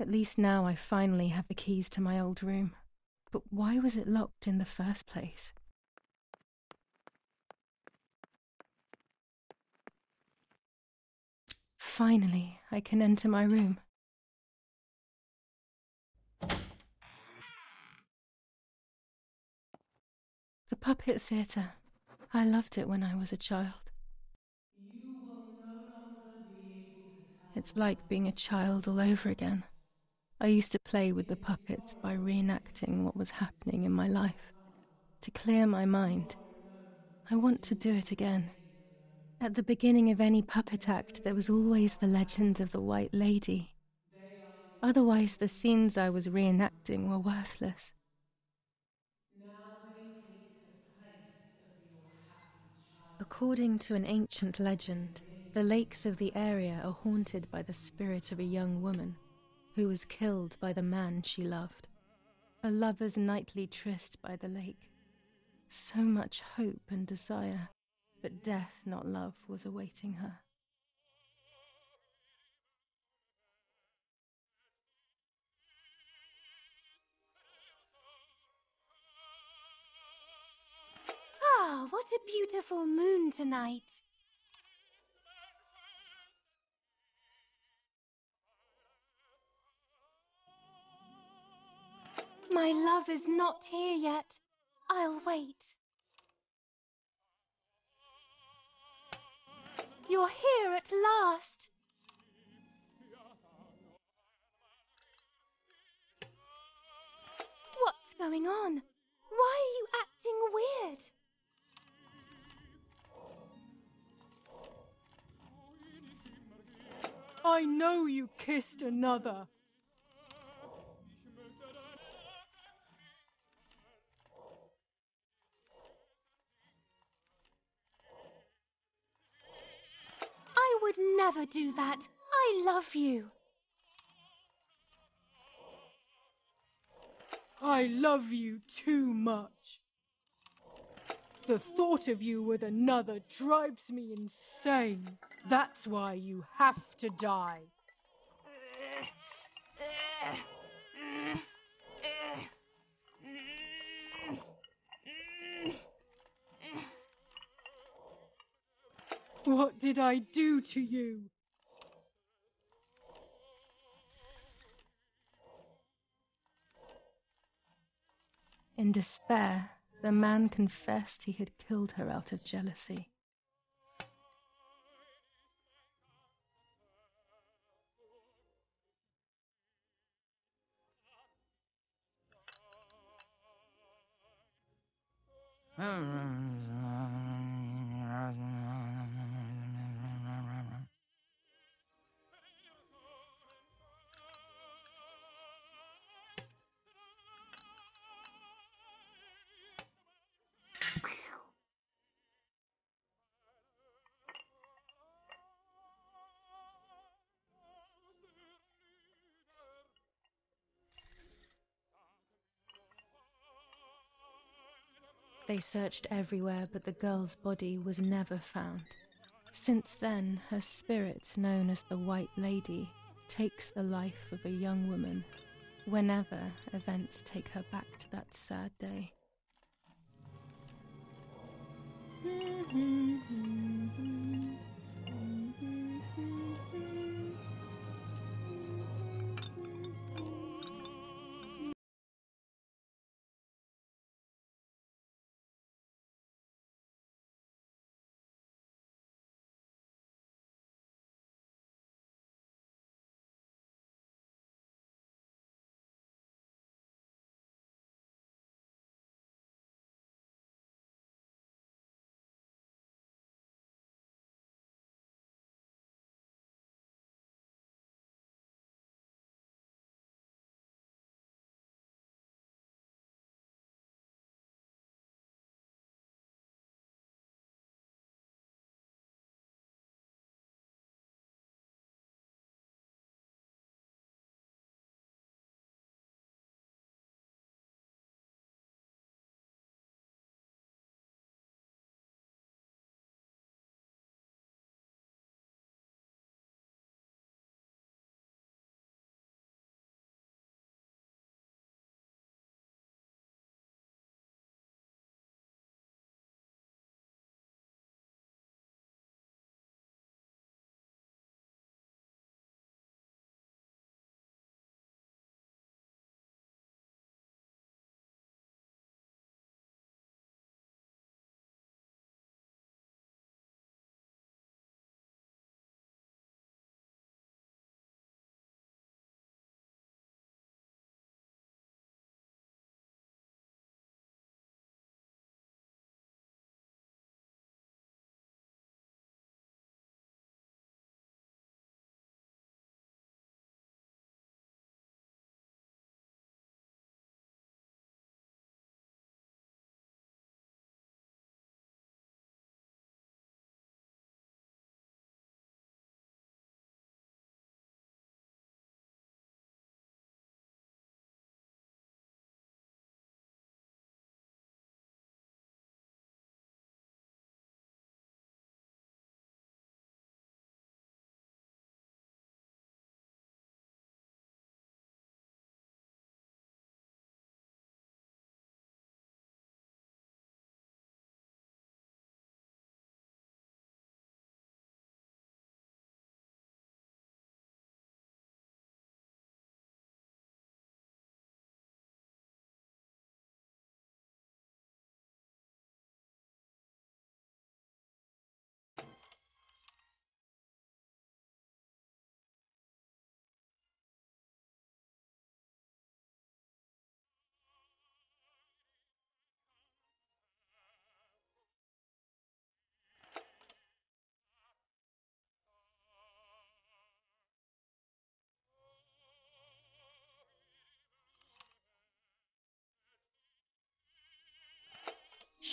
At least now I finally have the keys to my old room. But why was it locked in the first place? Finally, I can enter my room. The puppet theatre. I loved it when I was a child. You will no longer be able to tell It's the like being a child all over again. I used to play with the It is puppets by horrible to reenacting what was happening in my life. tunnel. To clear my You mind, are alone I want to in do your it again. pain alone. At the beginning of any puppet act, there Memories was always are the legend of the White fragile. Lady. They are your Otherwise, the only scenes I was reenacting were comfort. worthless. Now they take the place of your happy According childhood. to an ancient They legend, the linger lakes of the area are haunted by the spirit of a young woman who was killed by the man she loved. A lover's nightly tryst by the lake. So much hope and desire, but death, not love, was awaiting her. Ah, what a beautiful moon tonight. My love is not here yet. I'll wait. You're here at last. What's going on? Why are you acting weird? I know you kissed another. I would never do that. I love you. I love you too much. The thought of you with another drives me insane. That's why you have to die. What did I do to you? In despair, the man confessed he had killed her out of jealousy. They searched everywhere, but the girl's body was never found. Since then, her spirit, known as the White Lady, takes the life of a young woman whenever events take her back to that sad day.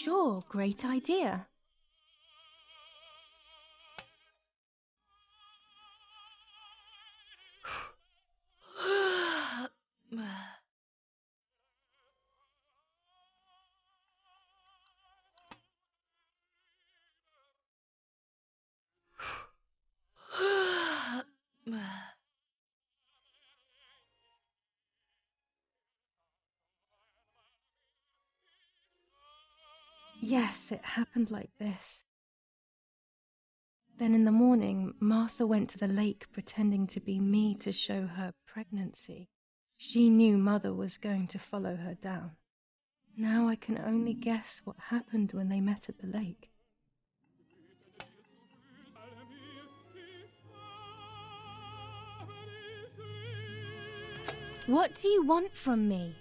Sure, great idea. Yes, it happened like this. Then in the morning, Martha went to the lake pretending to be me to show her pregnancy. She knew Mother was going to follow her down. Now I can only guess what happened when they met at the lake. What do you want from me?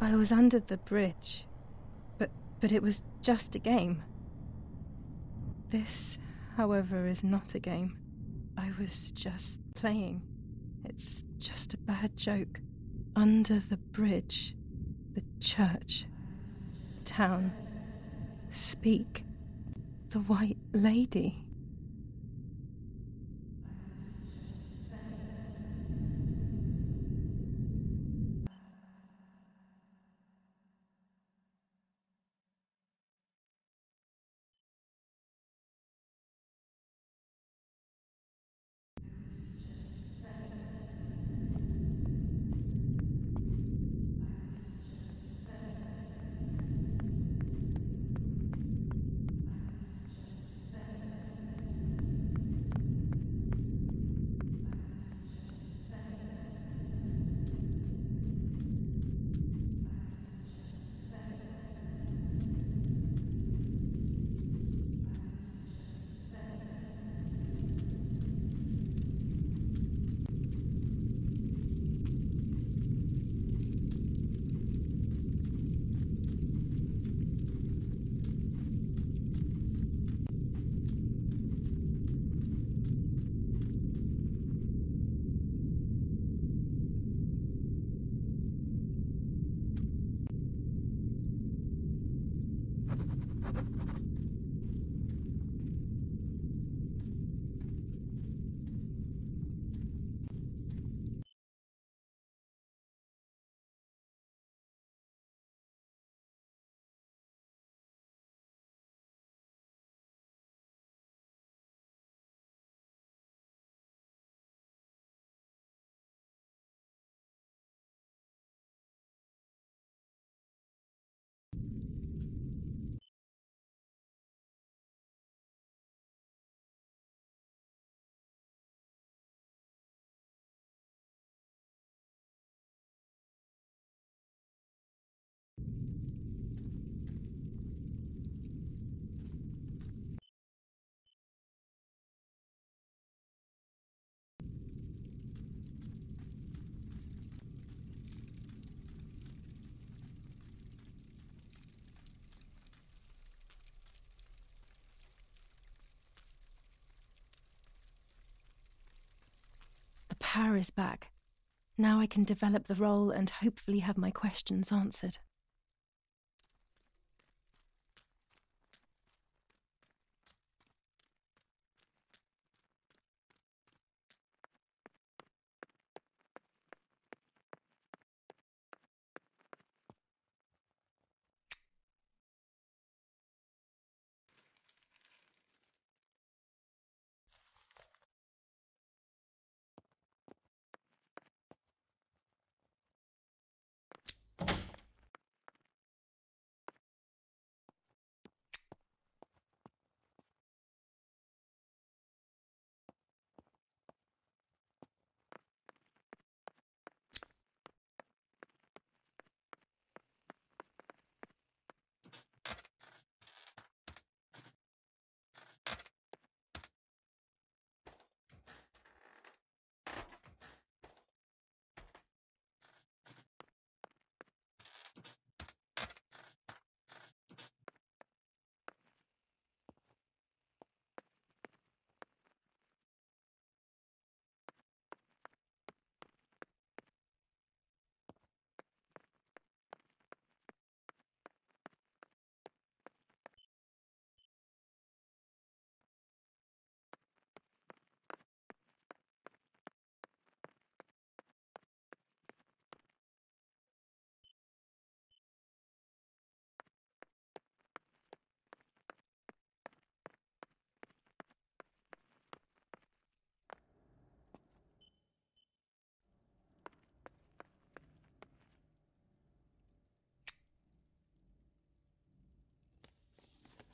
I was under the bridge, but it was just a game. This, however, is not a game. I was just playing. It's just a bad joke. Under the bridge, the church, the town. Speak. The White Lady. The power is back. Now I can develop the role and hopefully have my questions answered.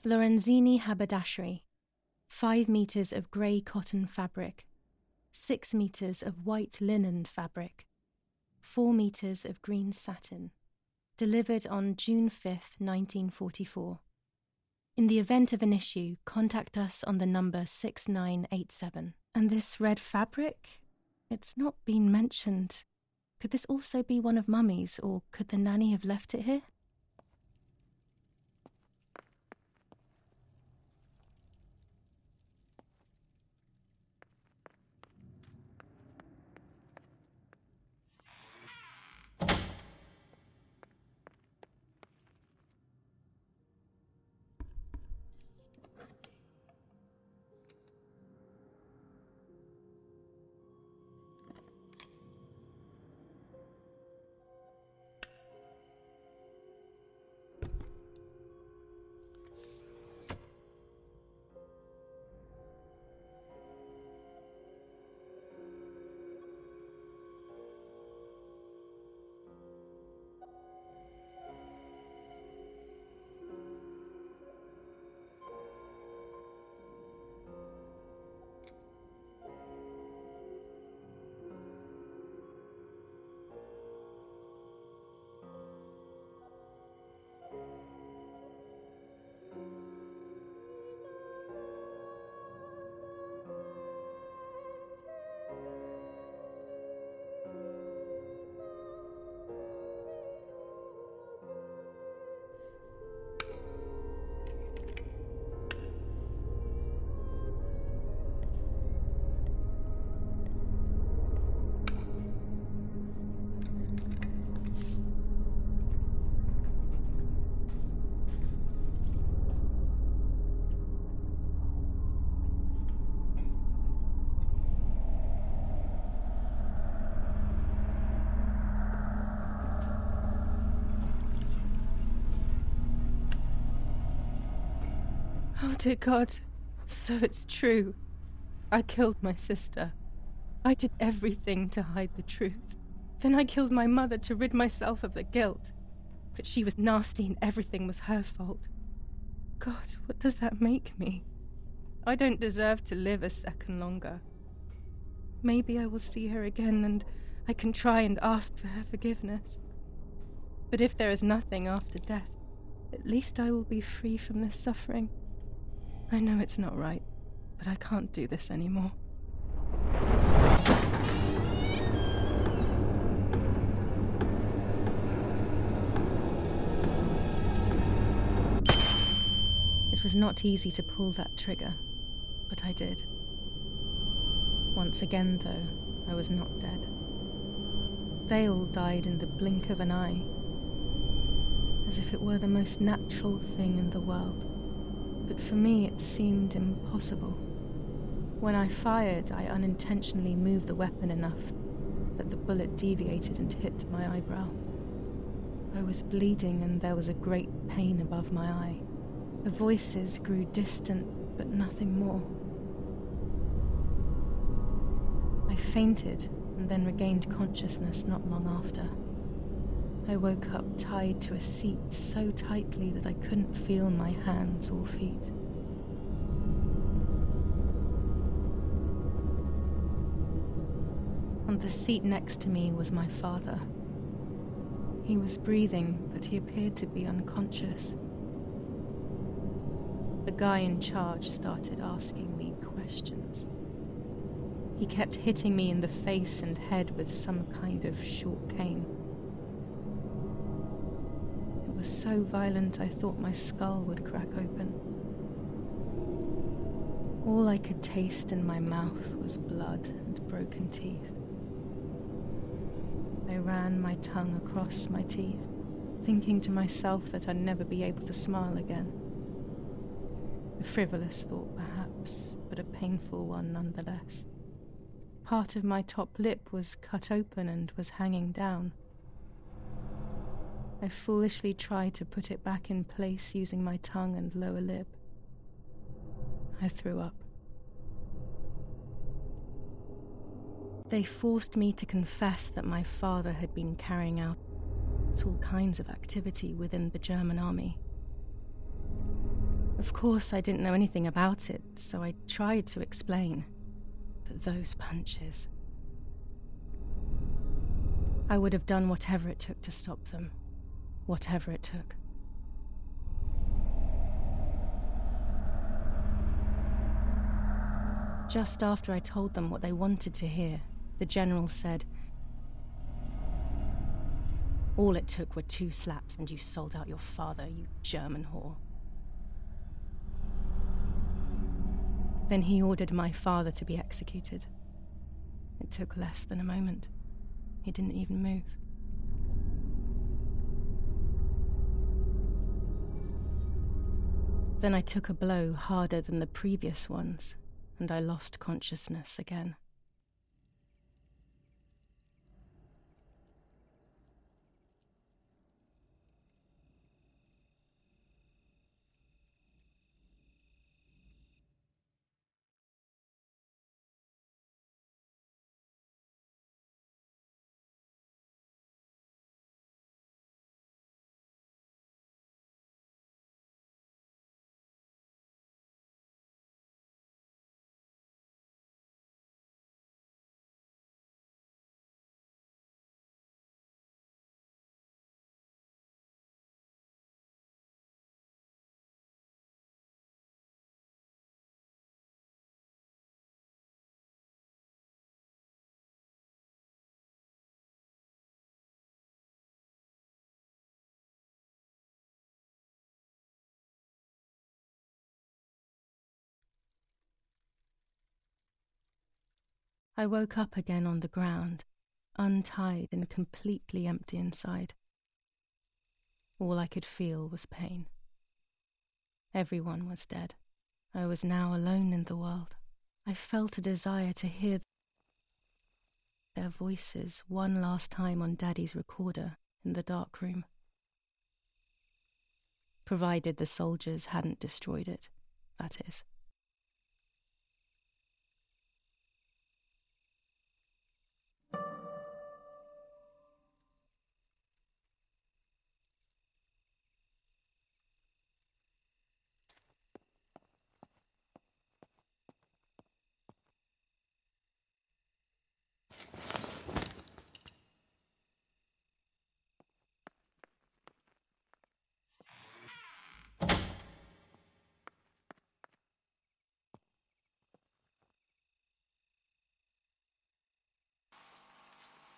Lorenzini haberdashery. 5 meters of grey cotton fabric. 6 meters of white linen fabric. 4 meters of green satin. Delivered on June 5th, 1944. In the event of an issue, contact us on the number 6987. And this red fabric? It's not been mentioned. Could this also be one of Mummy's, or could the nanny have left it here? Oh dear God, so it's true. I killed my sister. I did everything to hide the truth. Then I killed my mother to rid myself of the guilt. But she was nasty and everything was her fault. God, what does that make me? I don't deserve to live a second longer. Maybe I will see her again and I can try and ask for her forgiveness. But if there is nothing after death, at least I will be free from this suffering. I know it's not right, but I can't do this anymore. It was not easy to pull that trigger, but I did. Once again, though, I was not dead. They all died in the blink of an eye, as if it were the most natural thing in the world. But for me it seemed impossible. When I fired, I unintentionally moved the weapon enough that the bullet deviated and hit my eyebrow. I was bleeding and there was a great pain above my eye. The voices grew distant, but nothing more. I fainted and then regained consciousness not long after. I woke up tied to a seat so tightly that I couldn't feel my hands or feet. On the seat next to me was my father. He was breathing, but he appeared to be unconscious. The guy in charge started asking me questions. He kept hitting me in the face and head with some kind of short cane. It was so violent I thought my skull would crack open. All I could taste in my mouth was blood and broken teeth. I ran my tongue across my teeth, thinking to myself that I'd never be able to smile again. A frivolous thought perhaps, but a painful one nonetheless. Part of my top lip was cut open and was hanging down. I foolishly tried to put it back in place using my tongue and lower lip. I threw up. They forced me to confess that my father had been carrying out all kinds of activity within the German army. Of course, I didn't know anything about it, so I tried to explain. But those punches... I would have done whatever it took to stop them. Whatever it took. Just after I told them what they wanted to hear, the general said, All it took were 2 slaps and you sold out your father, you German whore. Then he ordered my father to be executed. It took less than a moment. He didn't even move. Then I took a blow harder than the previous ones, and I lost consciousness again. I woke up again on the ground, untied and completely empty inside. All I could feel was pain. Everyone was dead. I was now alone in the world. I felt a desire to hear their voices one last time on Daddy's recorder in the dark room. Provided the soldiers hadn't destroyed it, that is.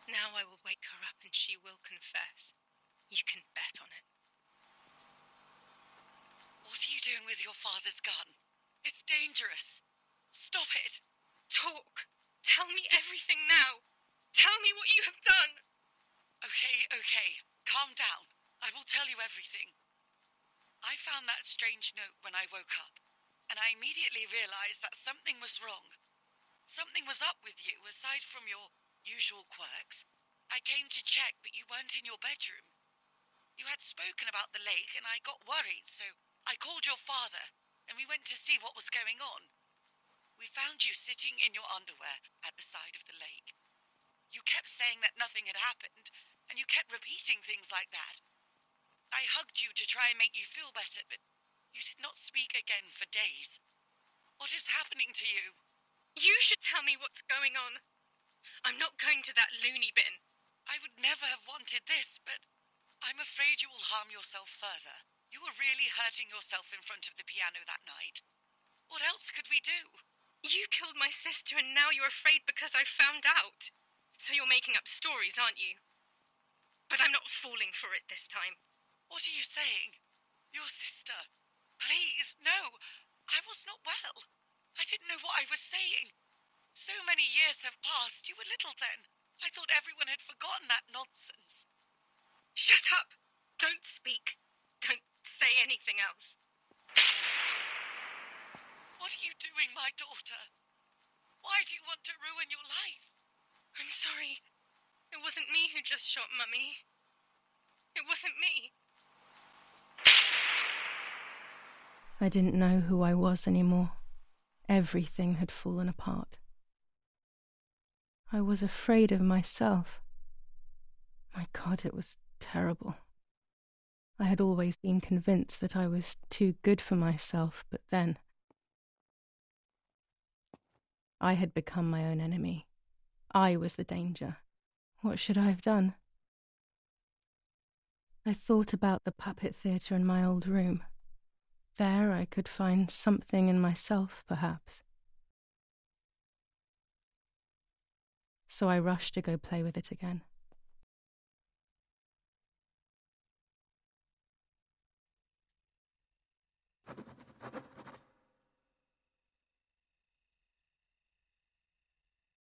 Now I will wake her up and she will confess. You can bet on it. What are you doing with your father's gun? It's dangerous. Stop it. Talk. Tell me everything now. Tell me what you have done. Okay. Calm down. I will tell you everything. I found that strange note when I woke up, and I immediately realized that something was wrong. Something was up with you, aside from your usual quirks. I came to check, but you weren't in your bedroom. You had spoken about the lake, and I got worried, so I called your father, and we went to see what was going on. We found you sitting in your underwear at the side of the lake. You kept saying that nothing had happened, and you kept repeating things like that. I hugged you to try and make you feel better, but you did not speak again for days. What is happening to you? You should tell me what's going on. I'm not going to that loony bin. I would never have wanted this, but I'm afraid you will harm yourself further. You were really hurting yourself in front of the piano that night. What else could we do? You killed my sister and now you're afraid because I found out. So you're making up stories, aren't you? But I'm not falling for it this time. What are you saying? Your sister? Please, no. I was not well. I didn't know what I was saying. So many years have passed. You were little then. I thought everyone had forgotten that nonsense. Shut up! Don't speak. Don't say anything else. What are you doing, my daughter? Why do you want to ruin your life? I'm sorry. It wasn't me who just shot Mummy. It wasn't me. I didn't know who I was anymore. Everything had fallen apart. I was afraid of myself. My God, it was terrible. I had always been convinced that I was too good for myself, but then I had become my own enemy. I was the danger. What should I have done? I thought about the puppet theatre in my old room. There I could find something in myself, perhaps. So I rushed to go play with it again.